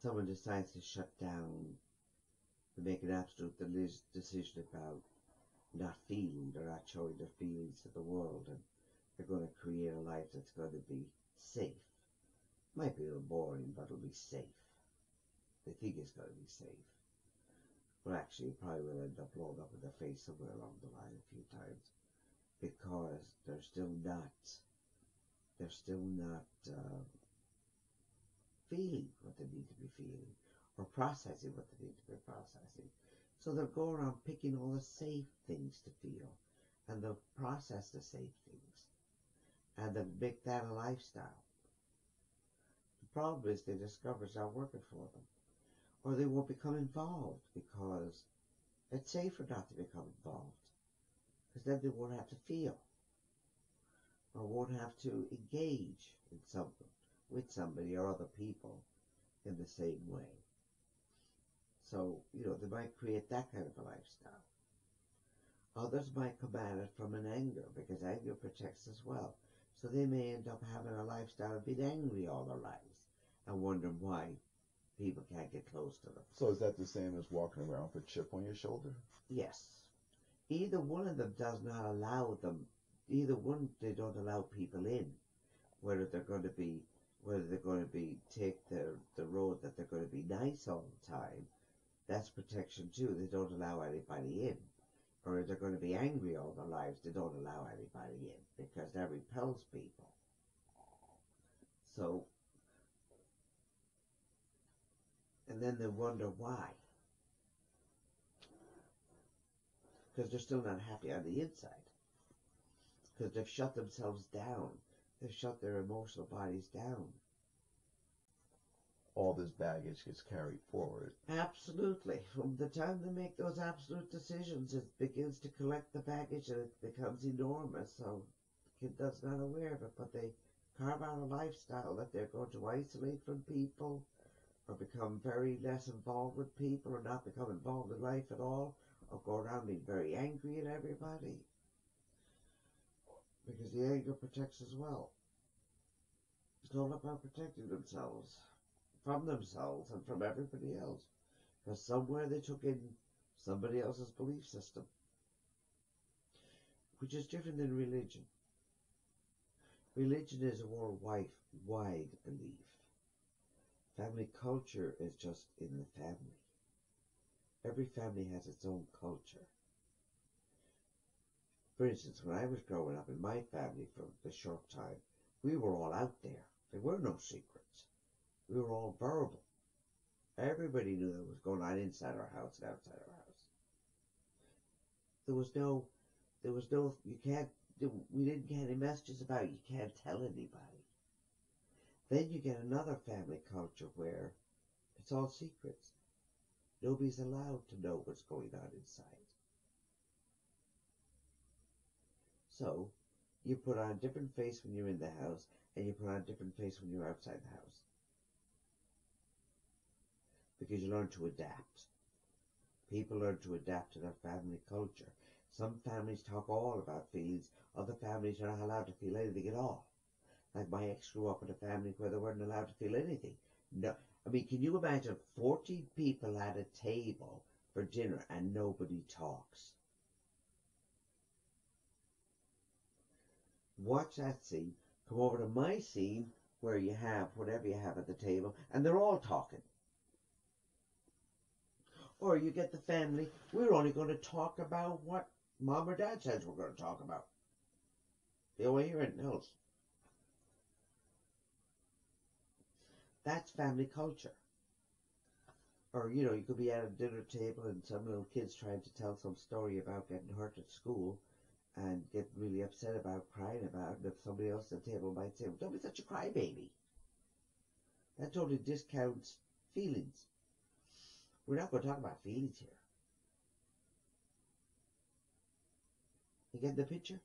someone decides to shut down, to make an absolute decision about not feeling, they're not showing their feelings to the world, and they're going to create a life that's going to be safe. Might be a little boring, but it'll be safe. They think it's going to be safe. But actually, it probably will end up blown up in their face somewhere along the line a few times, because they're still not feeling what they need to be feeling, or processing what they need to be processing. So they'll go around picking all the safe things to feel, and they'll process the safe things, and they'll make that a lifestyle. The problem is they discover it's not working for them, or they won't become involved because it's safer not to become involved, because then they won't have to feel, or won't have to engage in something with somebody or other people in the same way. So, they might create that kind of a lifestyle. Others might come at it from an anger, because anger protects as well. So they may end up having a lifestyle of being angry all their lives and wondering why people can't get close to them. So is that the same as walking around with a chip on your shoulder? Yes. Either one of them does not allow them, they don't allow people in, whether they're going to take the road that they're going to be nice all the time. That's protection too. They don't allow anybody in. Or if they're going to be angry all their lives, they don't allow anybody in, because that repels people. So, and then they wonder why. Because they're still not happy on the inside. Because they've shut themselves down. They've shut their emotional bodies down. All this baggage gets carried forward. Absolutely. From the time they make those absolute decisions, it begins to collect the baggage, and it becomes enormous. So the kid does not aware of it, but they carve out a lifestyle that they're going to isolate from people, or become very less involved with people, or not become involved in life at all, or go around being very angry at everybody. Because the anger protects as well. It's all about protecting themselves from themselves and from everybody else, because somewhere they took in somebody else's belief system, which is different than religion. Religion is a worldwide belief. Family culture is just in the family. Every family has its own culture. For instance, when I was growing up in my family for the short time, we were all out there. There were no secrets. We were all verbal. Everybody knew what was going on inside our house and outside our house. We didn't get any messages about you can't tell anybody. Then you get another family culture where it's all secrets. Nobody's allowed to know what's going on inside. So, you put on a different face when you're in the house, and you put on a different face when you're outside the house. Because you learn to adapt. People learn to adapt to their family culture. Some families talk all about feelings. Other families are not allowed to feel anything at all. Like my ex grew up in a family where they weren't allowed to feel anything. No, I mean, can you imagine 40 people at a table for dinner and nobody talks? Watch that scene. Come over to my scene where you have whatever you have at the table and they're all talking. Or you get the family, we're only going to talk about what mom or dad says we're going to talk about. They don't want to hear anything else. That's family culture. Or, you could be at a dinner table and some little kid's trying to tell some story about getting hurt at school and get really upset about, crying about it. If somebody else at the table might say, well, don't be such a crybaby. That totally discounts feelings. We're not going to talk about feelings here. You get the picture?